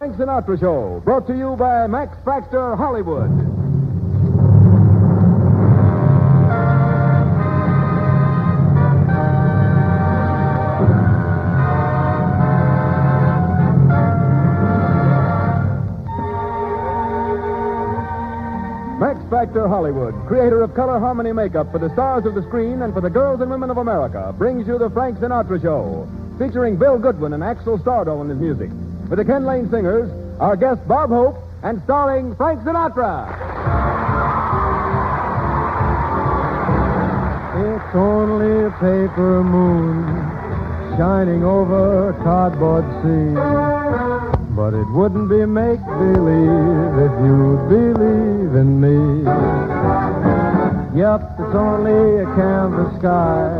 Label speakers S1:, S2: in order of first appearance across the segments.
S1: Frank Sinatra Show, brought to you by Max Factor Hollywood. Max Factor Hollywood, creator of color harmony makeup for the stars of the screen and for the girls and women of America, brings you the Frank Sinatra Show, featuring Bill Goodwin and Axel Stardo in his music. With the Ken Lane Singers, our guest Bob Hope, and starring Frank Sinatra.
S2: It's only a paper moon shining over a cardboard sea. But it wouldn't be make-believe if you'd believe in me. Yep, it's only a canvas sky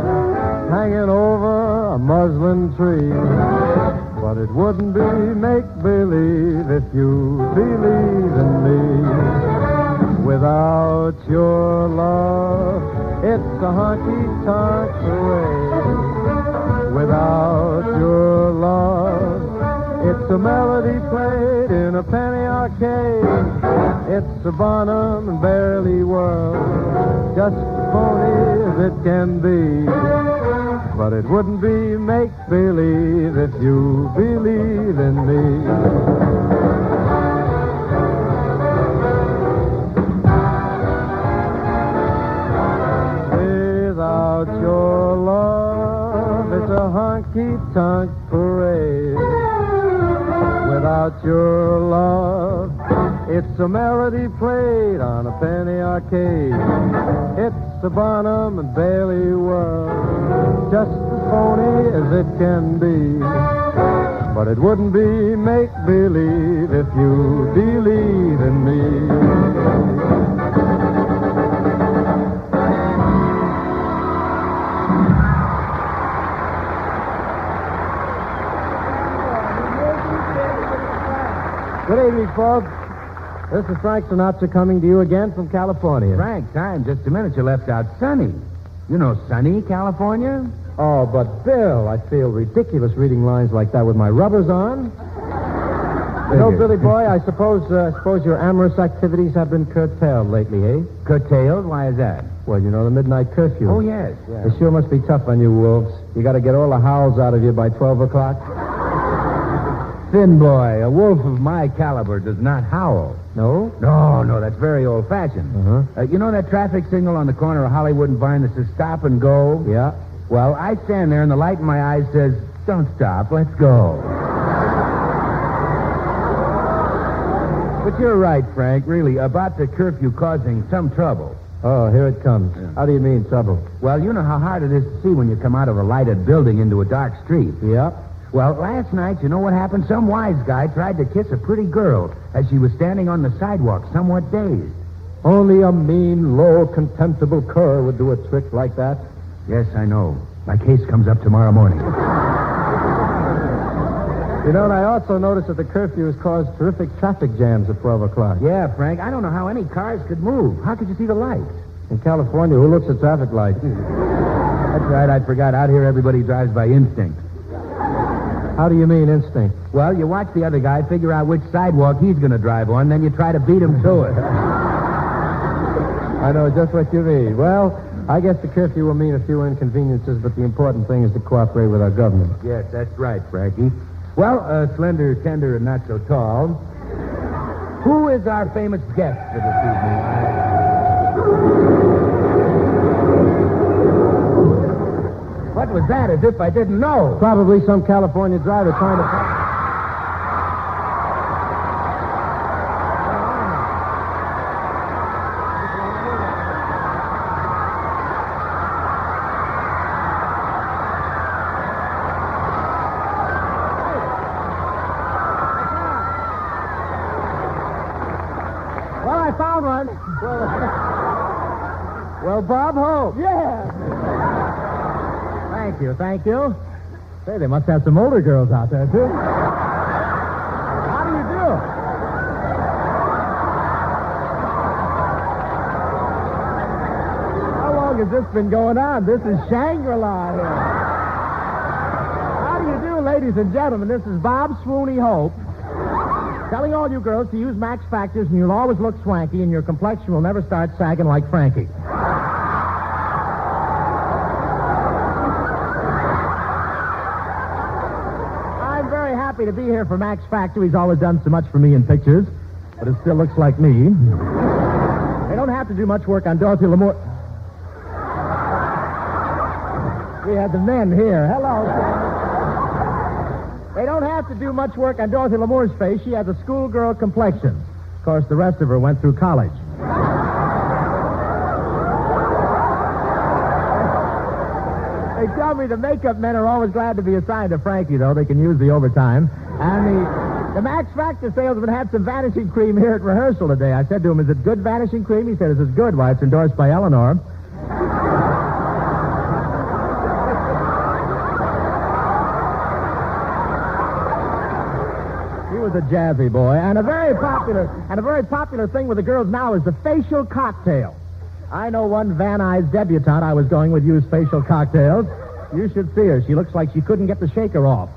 S2: hanging over a muslin tree. But it wouldn't be make-believe if you believe in me. Without your love, it's a honky-tonk parade. Without your love, it's a melody played in a penny arcade. It's a Bonham and Barely world, just as phony as it can be. But it wouldn't be make-believe if you believe in me. Without your love, it's a honky-tonk parade. Without your love, it's a melody played on a penny arcade. It's a Bonham and Bailey world, just as phony as it can be. But it wouldn't be make-believe if you believe in me. Good evening, folks. This is Frank Sinatra coming to you again from California.
S3: Frank, time just a minute. You left out sunny. You know sunny California?
S2: Oh, but Bill, I feel ridiculous reading lines like that with my rubbers on. You know, Billy boy, I suppose your amorous activities have been curtailed lately, eh?
S3: Curtailed? Why is that?
S2: Well, you know, the midnight curfew.
S3: Oh, yes.
S2: It sure must be tough on you wolves. You got to get all the howls out of you by 12 o'clock.
S3: Thin boy, a wolf of my caliber does not howl.
S2: No?
S3: No, that's very old-fashioned. You know that traffic signal on the corner of Hollywood and Vine that says stop and go?
S2: Yeah.
S3: Well, I stand there and the light in my eyes says, don't stop, let's go. But you're right, Frank, really, about the curfew causing some trouble.
S2: Oh, here it comes. Yeah. How do you mean, trouble?
S3: Well, you know how hard it is to see when you come out of a lighted building into a dark street.
S2: Yeah.
S3: Well, last night, you know what happened? Some wise guy tried to kiss a pretty girl as she was standing on the sidewalk, somewhat dazed.
S2: Only a mean, low, contemptible cur would do a trick like that.
S3: Yes, I know. My case comes up tomorrow morning.
S2: You know, and I also noticed that the curfew has caused terrific traffic jams at 12 o'clock.
S3: Yeah, Frank, I don't know how any cars could move. How could you see the lights?
S2: In California, who looks at traffic lights?
S3: That's right, I forgot. Out here, everybody drives by instinct.
S2: How do you mean, instinct?
S3: Well, you watch the other guy, figure out which sidewalk he's going to drive on, then you try to beat him to it.
S2: I know just what you mean. Well, I guess the curfew will mean a few inconveniences, but the important thing is to cooperate with our government.
S3: Yes, that's right, Frankie. Well, slender, tender, and not so tall. Who is our famous guest for this evening? What was that? As if I didn't know.
S2: Probably some California driver trying to... Well, I found one. Well, Bob Hope.
S1: Yeah.
S2: Thank you. Say, they must have some older girls out there, too. How do you do? How long has this been going on? This is Shangri-La here. How do you do, ladies and gentlemen? This is Bob Swoony Hope.
S4: Telling all you girls to use Max Factors and you'll always look swanky and your complexion will never start sagging like Frankie. I'm very happy to be here for Max Factor. He's always done so much for me in pictures, but it still looks like me. They don't have to do much work on Dorothy Lamour. We had the men here. Hello. They don't have to do much work on Dorothy Lamour's face. She has a schoolgirl complexion. Of course, the rest of her went through college. They tell me the makeup men are always glad to be assigned to Frankie, though. They can use the overtime. And the Max Factor salesman had some vanishing cream here at rehearsal today. I said to him, "Is it good vanishing cream?" He said, "Is it good? Why, it's endorsed by Eleanor." He was a jazzy boy, and a very popular thing with the girls now is the facial cocktail. I know one Van Nuys debutante I was going with used facial cocktails. You should see her. She looks like she couldn't get the shaker off.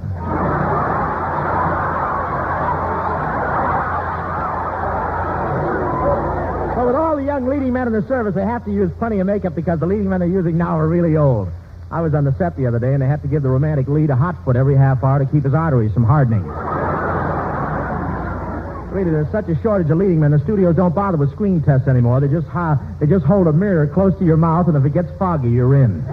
S4: But with all the young leading men in the service, they have to use plenty of makeup because the leading men they're using now are really old. I was on the set the other day, and they had to give the romantic lead a hot foot every half hour to keep his arteries from hardening. Really, there's such a shortage of leading men. The studios don't bother with screen tests anymore. They just hold a mirror close to your mouth, and if it gets foggy, you're in.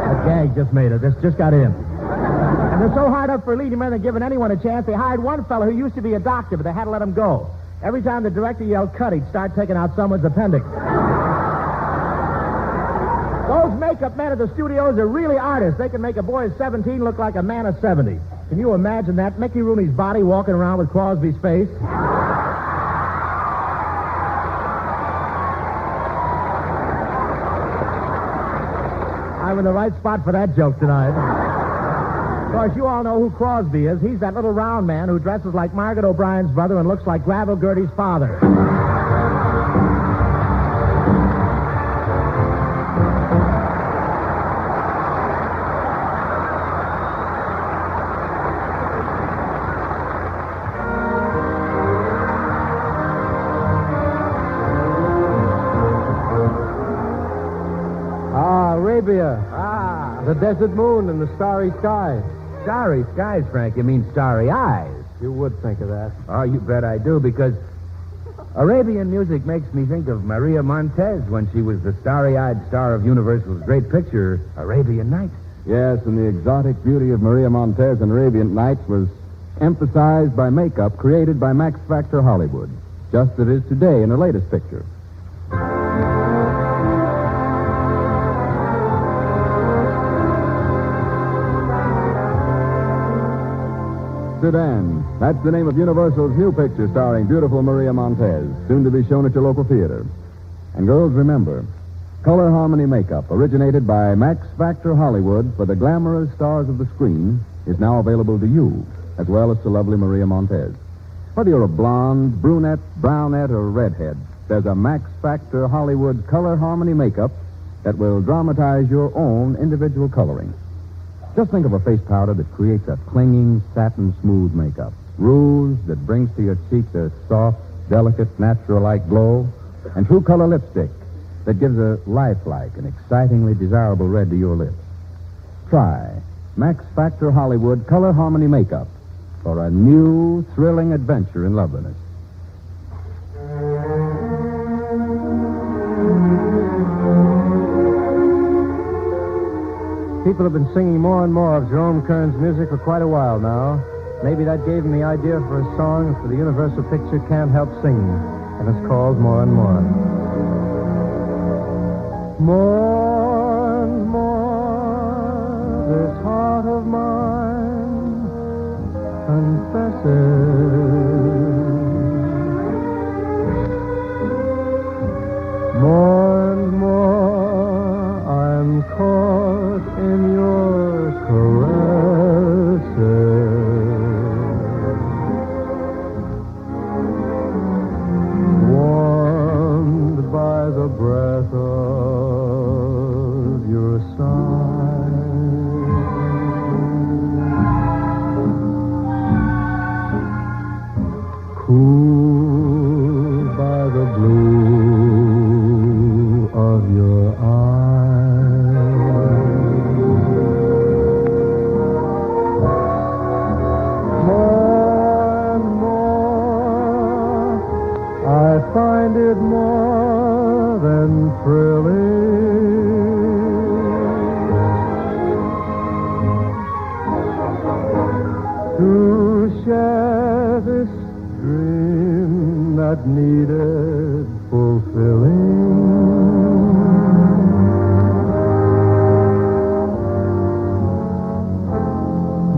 S4: That gag just made it. This just got in. And they're so hard up for leading men, they're giving anyone a chance. They hired one fellow who used to be a doctor, but they had to let him go. Every time the director yelled cut, he'd start taking out someone's appendix. Those makeup men at the studios are really artists. They can make a boy of 17 look like a man of 70. Can you imagine that? Mickey Rooney's body walking around with Crosby's face. I'm in the right spot for that joke tonight. Of course, you all know who Crosby is. He's that little round man who dresses like Margaret O'Brien's brother and looks like Gravel Gertie's father.
S2: Arabia. The desert moon and the starry skies.
S3: Starry skies, Frank. You mean starry eyes.
S2: You would think of that.
S3: Oh, you bet I do, because Arabian music makes me think of Maria Montez when she was the starry-eyed star of Universal's great picture, Arabian Nights.
S1: Yes, and the exotic beauty of Maria Montez in Arabian Nights was emphasized by makeup created by Max Factor Hollywood, just as it is today in her latest picture. Sudan. That's the name of Universal's new picture starring beautiful Maria Montez, soon to be shown at your local theater. And girls, remember, Color Harmony makeup, originated by Max Factor Hollywood for the glamorous stars of the screen, is now available to you, as well as to lovely Maria Montez. Whether you're a blonde, brunette, brownette, or redhead, there's a Max Factor Hollywood Color Harmony makeup that will dramatize your own individual coloring. Just think of a face powder that creates a clinging, satin-smooth makeup. Rouge that brings to your cheeks a soft, delicate, natural-like glow. And True Color lipstick that gives a lifelike and excitingly desirable red to your lips. Try Max Factor Hollywood Color Harmony makeup for a new, thrilling adventure in loveliness.
S2: People have been singing more and more of Jerome Kern's music for quite a while now. Maybe that gave him the idea for a song for the Universal picture Can't Help Singing, and it's called More and More. More and more, this heart of mine confesses. More and more, I'm caught in your caresses, warmed by the breath of your sigh. to share this dream that needed fulfilling.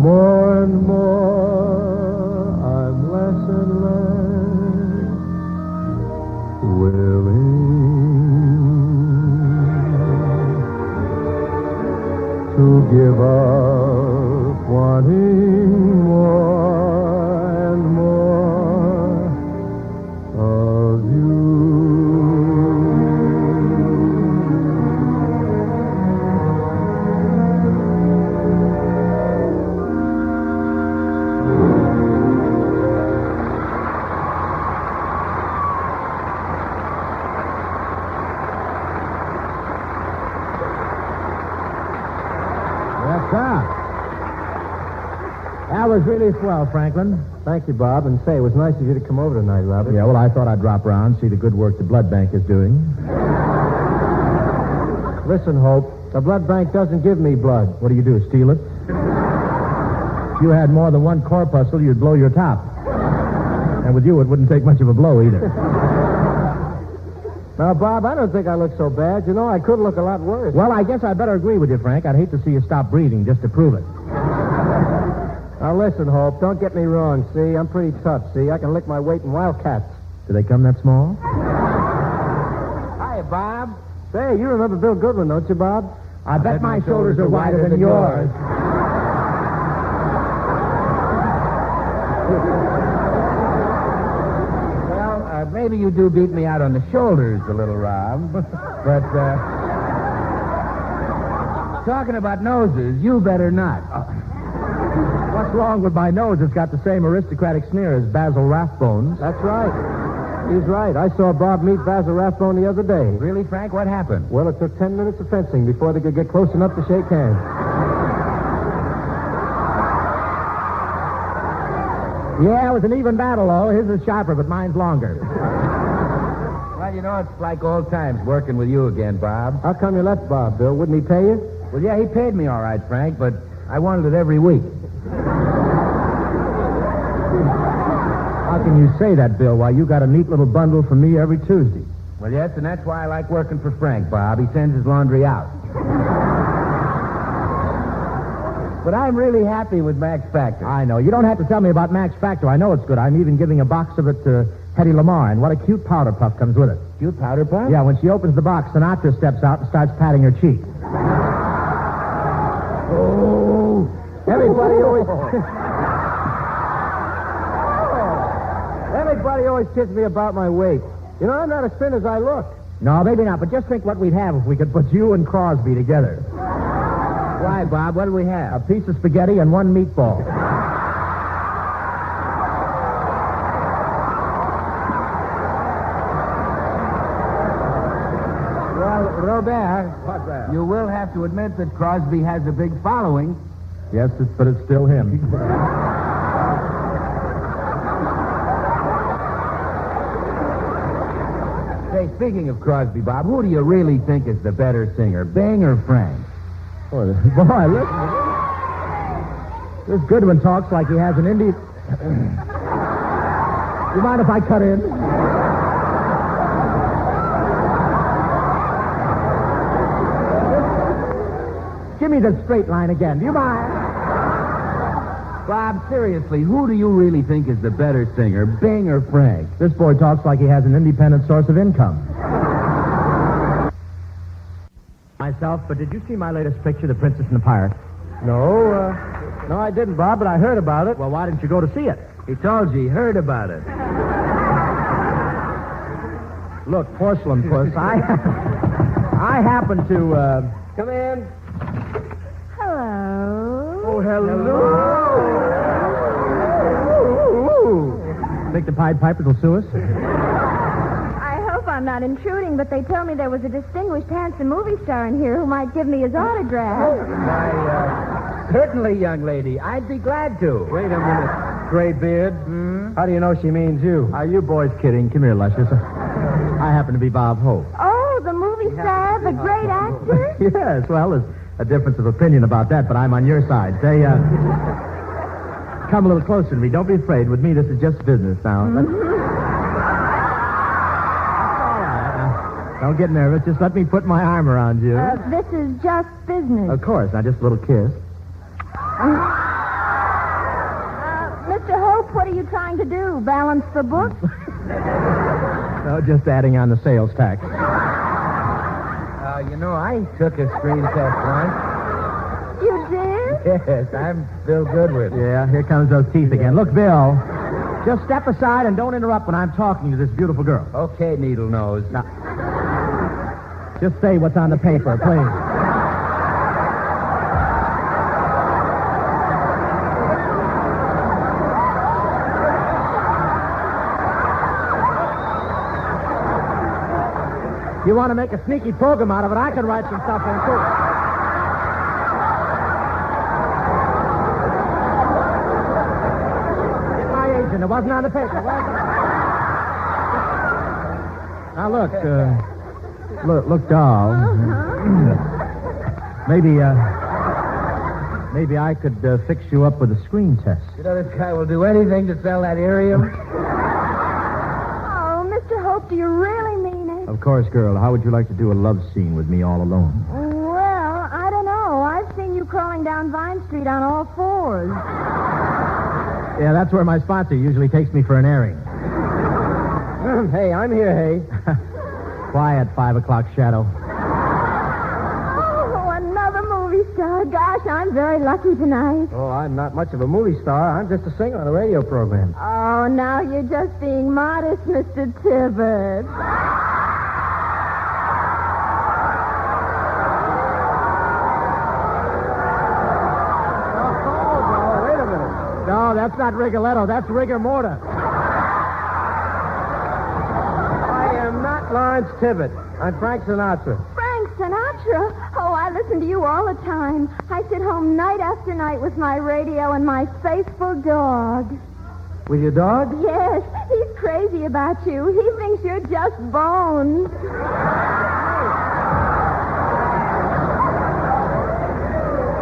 S2: More and more, I'm less and less willing to give up wanting more and more of you.
S4: Yes, sir. That was really swell, Franklin.
S2: Thank you, Bob. And say, it was nice of you to come over tonight, Robert.
S4: Yeah, well, I thought I'd drop around, see the good work the blood bank is doing.
S2: Listen, Hope, the blood bank doesn't give me blood.
S4: What do? Steal it? If you had more than one corpuscle, you'd blow your top. And with you, it wouldn't take much of a blow either.
S2: Now, Bob, I don't think I look so bad. You know, I could look a lot worse.
S4: Well, I guess I better agree with you, Frank. I'd hate to see you stop breathing just to prove it.
S2: Now, listen, Hope, don't get me wrong. See, I'm pretty tough. See, I can lick my weight in wildcats.
S4: Do they come that small?
S2: Hi, Bob. Say, you remember Bill Goodwin, don't you, Bob?
S4: I bet my shoulders are wider than yours.
S3: Well, maybe you do beat me out on the shoulders a little, Rob. But, talking about noses, you better not.
S4: What's wrong with my nose? It's got the same aristocratic sneer as Basil Rathbone's.
S2: That's right. He's right. I saw Bob meet Basil Rathbone the other day.
S3: Really, Frank? What happened?
S2: Well, it took 10 minutes of fencing before they could get close enough to shake hands.
S4: Yeah, it was an even battle, though. His is sharper, but mine's longer.
S3: Well, you know, it's like old times working with you again, Bob.
S2: How come you left Bob, Bill? Wouldn't he pay you?
S3: Well, yeah, he paid me all right, Frank, but I wanted it every week.
S4: How can you say that, Bill? Why, you got a neat little bundle from me every Tuesday.
S3: Well, yes, and that's why I like working for Frank, Bob. He sends his laundry out. But I'm really happy with Max Factor.
S4: I know. You don't have to tell me about Max Factor. I know it's good. I'm even giving a box of it to Hedy Lamarr, and what a cute powder puff comes with it.
S3: Cute powder puff?
S4: Yeah, when she opens the box, Sinatra steps out and starts patting her cheek.
S2: Oh, everybody always... Everybody always kids me about my weight. You know, I'm not as thin as I look.
S4: No, maybe not, but just think what we'd have if we could put you and Crosby together.
S3: Why, Bob? What do we have?
S4: A piece of spaghetti and one meatball.
S3: Well, Robert,
S2: What's that?
S3: you will have to admit that Crosby has a big following.
S4: Yes, but it's still him.
S3: Say, speaking of Crosby, Bob, who do you really think is the better singer, Bing or Frank?
S4: Boy, listen. This Goodwin talks like he has an Indian... You mind if I cut in? Give me the straight line again. Do you mind?
S3: Bob, seriously, who do you really think is the better singer, Bing or Frank?
S4: This boy talks like he has an independent source of income. Myself, but did you see my latest picture, The Princess and the Pirate?
S2: No, I didn't, Bob, but I heard about it.
S4: Well, why didn't you go to see it?
S3: He told you he heard about it.
S4: Look, porcelain puss, I happen to,
S2: Come in.
S5: Hello.
S2: Oh, hello.
S4: Think the Pied Pipers will sue us?
S5: I hope I'm not intruding, but they told me there was a distinguished, handsome movie star in here who might give me his autograph.
S3: Why, certainly, young lady. I'd be glad to.
S2: Wait a minute, gray beard. How do you know she means you?
S4: Are you boys kidding? Come here, Luscious. I happen to be Bob Hope.
S5: Oh, the movie star, the great actor?
S4: Yes, well, there's a difference of opinion about that, but I'm on your side. Say, Come a little closer to me. Don't be afraid. With me, this is just business now. That's all right. Now, don't get nervous. Just let me put my arm around you.
S5: This is just business.
S4: Of course. Now, just a little kiss.
S5: Mr. Hope, what are you trying to do? Balance the book?
S4: No, just adding on the sales tax.
S3: I took a screen test once.
S5: You did?
S3: Yes, I'm Bill Goodwin.
S4: Yeah, here comes those teeth again. Look, Bill, just step aside and don't interrupt when I'm talking to this beautiful girl.
S3: Okay, Needle Nose.
S4: Now, just say what's on the paper, please. You want to make a sneaky program out of it, I can write some stuff in, too. Get my agent. It wasn't on the paper, was it? Now, look, doll. Maybe I could fix you up with a screen test.
S3: You know, this guy will do anything to sell that Arium.
S5: Oh, Mr. Hope, do you really mean it?
S4: Of course, girl. How would you like to do a love scene with me all alone?
S5: Well, I don't know. I've seen you crawling down Vine Street on all fours.
S4: Yeah, that's where my sponsor usually takes me for an airing. Hey, I'm here, hey. Quiet, 5 o'clock shadow.
S5: Oh, another movie star. Gosh, I'm very lucky tonight.
S4: Oh, I'm not much of a movie star. I'm just a singer on a radio program.
S5: Oh, now you're just being modest, Mr. Tibbet.
S4: No, that's not Rigoletto. That's rigor mortis. I am not Lawrence Tibbet. I'm Frank Sinatra.
S5: Frank Sinatra? Oh, I listen to you all the time. I sit home night after night with my radio and my faithful dog.
S4: With your dog?
S5: Yes, he's crazy about you. He thinks you're just bones.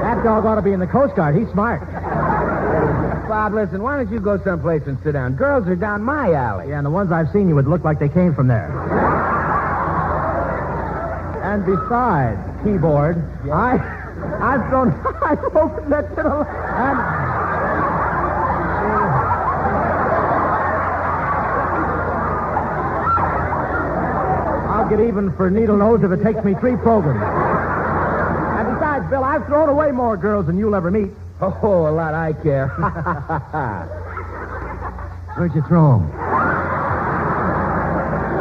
S4: That dog ought to be in the Coast Guard. He's smart.
S3: Bob, listen, why don't you go someplace and sit down? Girls are down my alley.
S4: Yeah, and the ones I've seen you would look like they came from there. And besides, keyboard, I've thrown... I've opened that to the... And... I'll get even for Needle Nose if it takes me 3 programs. And besides, Bill, I've thrown away more girls than you'll ever meet.
S3: Oh, a lot I care.
S4: Where'd you throw 'em?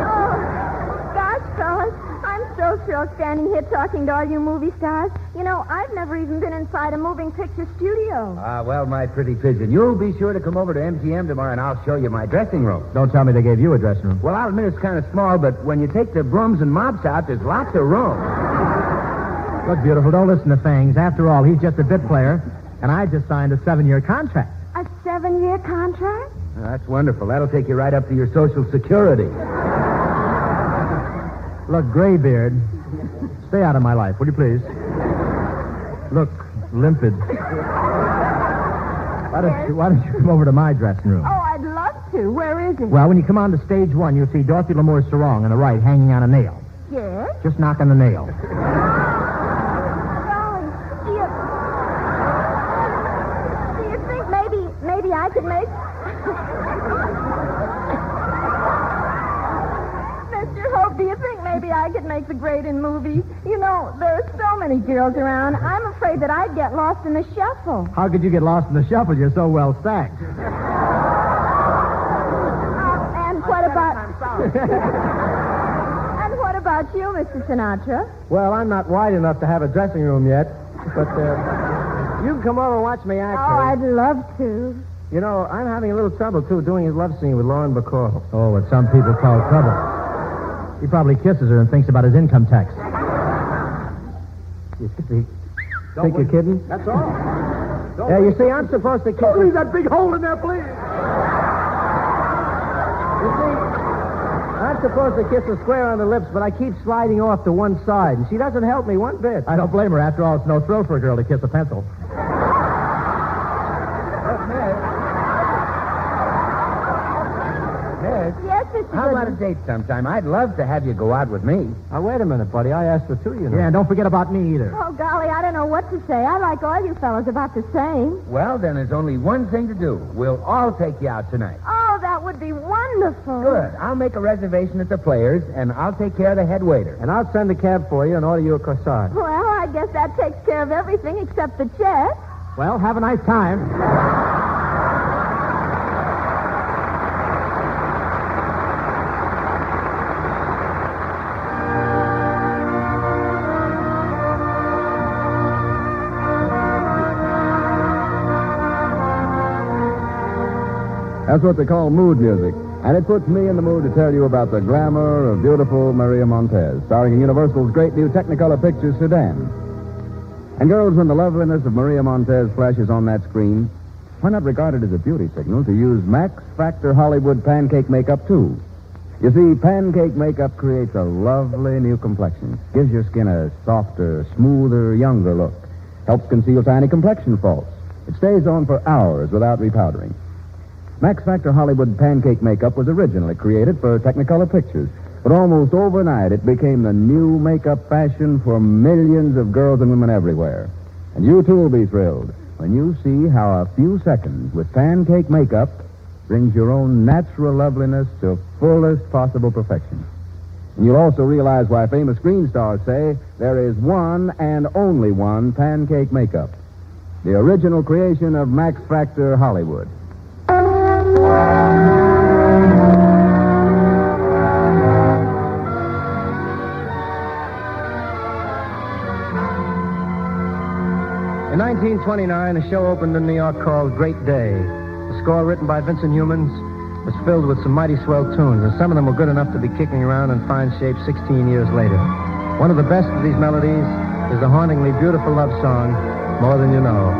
S5: Oh, gosh, fellas, I'm so thrilled standing here talking to all you movie stars. You know, I've never even been inside a moving picture studio.
S3: Well, my pretty pigeon, you'll be sure to come over to MGM tomorrow, and I'll show you my dressing room.
S4: Don't tell me they gave you a dressing room.
S3: Well, I'll admit it's kind of small, but when you take the brooms and mops out, there's lots of room.
S4: Look, beautiful, don't listen to Fangs. After all, he's just a bit player, and I just signed a 7-year contract.
S5: A 7-year contract?
S3: That's wonderful. That'll take you right up to your Social Security.
S4: Look, Graybeard, stay out of my life, will you please? Look, Limpid. Why don't you come over to my dressing room?
S5: Oh, I'd love to. Where is it?
S4: Well, when you come on to stage 1, you'll see Dorothy Lamour's sarong on the right hanging on a nail.
S5: Yes?
S4: Just knock on the nail.
S5: Golly, do you think maybe I could make... Mr. Hope, do you think maybe I could make the grade in movies? You know, there are so many girls around. I'm afraid that I'd get lost in the shuffle.
S4: How could you get lost in the shuffle? You're so well stacked.
S5: And what about... And what about you, Mr. Sinatra?
S4: Well, I'm not wide enough to have a dressing room yet, but you can come over and watch me act.
S5: Oh, I'd love to.
S4: You know, I'm having a little trouble, too, doing his love scene with Lauren Bacall. Oh, what some people call trouble. He probably kisses her and thinks about his income tax. You think you're kidding? That's all. Yeah, you see, I'm supposed to kiss her. Leave that big hole in there, please. You see, I'm supposed to kiss her square on the lips, but I keep sliding off to one side, and she doesn't help me one bit. I don't blame her. After all, it's no thrill for a girl to kiss a pencil.
S3: Lois.
S5: Yes, Mr.
S3: How about a
S5: Goodman.
S3: date sometime? I'd love to have you go out with me.
S2: Now, wait a minute, buddy. I asked for two, you know.
S4: Yeah, and don't forget about me either.
S5: Oh, golly, I don't know what to say. I like all you fellas about the same.
S3: Well, then there's only one thing to do. We'll all take you out tonight.
S5: Oh, that would be wonderful.
S3: Good. I'll make a reservation at the Players, and I'll take care of the head waiter.
S2: And I'll send a cab for you and order you a corsage.
S5: Well, I guess that takes care of everything except the check.
S4: Well, have a nice time.
S1: That's what they call mood music. And it puts me in the mood to tell you about the glamour of beautiful Maria Montez, starring in Universal's great new Technicolor picture, Sedan. And girls, when the loveliness of Maria Montez flashes on that screen, why not regard it as a beauty signal to use Max Factor Hollywood pancake makeup, too? You see, pancake makeup creates a lovely new complexion, gives your skin a softer, smoother, younger look, helps conceal tiny complexion faults. It stays on for hours without repowdering. Max Factor Hollywood pancake makeup was originally created for Technicolor pictures, but almost overnight it became the new makeup fashion for millions of girls and women everywhere. And you, too, will be thrilled when you see how a few seconds with pancake makeup brings your own natural loveliness to fullest possible perfection. And you'll also realize why famous screen stars say there is one and only one pancake makeup, the original creation of Max Factor Hollywood.
S2: In 1929, a show opened in New York called Great Day. The score, written by Vincent Youmans, was filled with some mighty swell tunes, and some of them were good enough to be kicking around in fine shape 16 years later. One of the best of these melodies is the hauntingly beautiful love song, More Than You Know.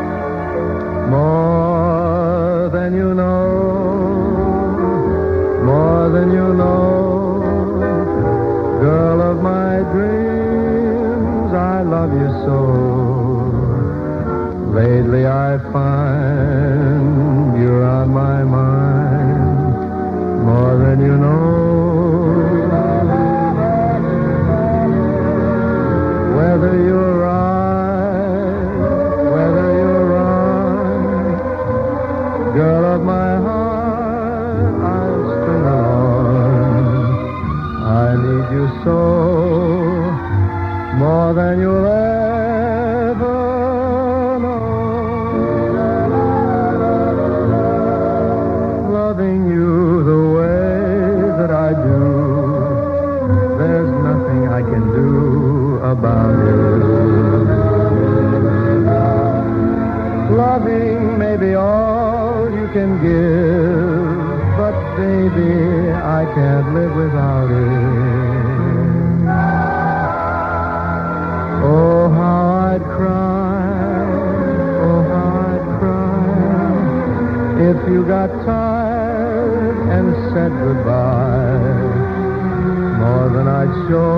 S2: More than you know, more than you know, girl of my dreams, I love you so. Lately I find you're on my mind, more than you know. Whether you're right, whether you're wrong, girl of my heart, I'll string along. I need you so, more than you'll ever know. Loving you the way that I do, there's nothing I can do about it. Loving may be all you can give, but baby, I can't live without it. Oh, how I'd cry, oh, how I'd cry, if you got tired and said goodbye. More than I'd show,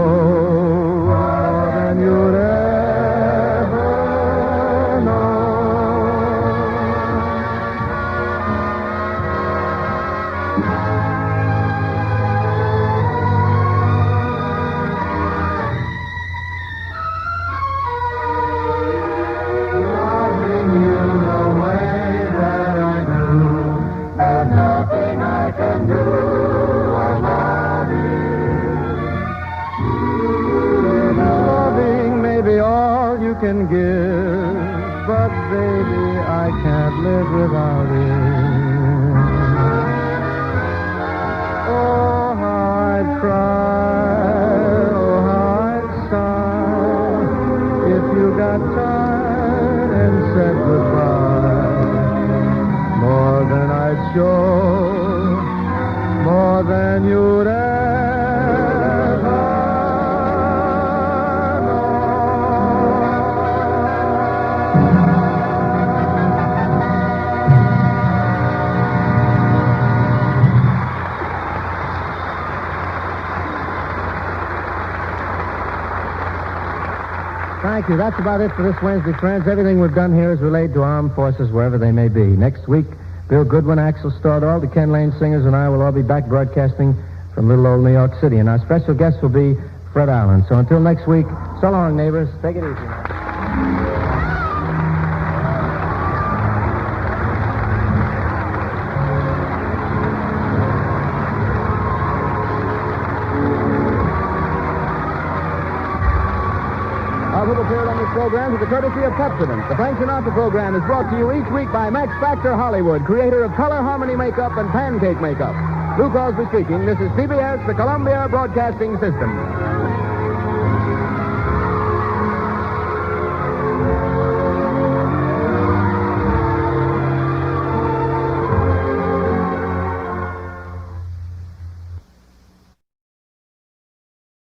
S2: more than you'd ever know. Loving you the way that I do, there's nothing I can do about it. Loving may be all you can give, but baby, I can't live without it. Oh, how I'd cry, oh, how I'd sigh, if you got tired and said goodbye. More than I'd show, more than you'd ever Thank you. That's about it for this Wednesday, friends. Everything we've done here is related to armed forces wherever they may be. Next week, Bill Goodwin, Axel Stardahl, the Ken Lane Singers, and I will all be back broadcasting from little old New York City. And our special guest will be Fred Allen. So until next week, so long, neighbors. Take it easy now.
S1: Our who appeared on this program is the courtesy of Pepsodent. The Frank Sinatra program is brought to you each week by Max Factor Hollywood, creator of Color Harmony Makeup and Pancake Makeup. Lou Crosby speaking. This is CBS, the Columbia Broadcasting System.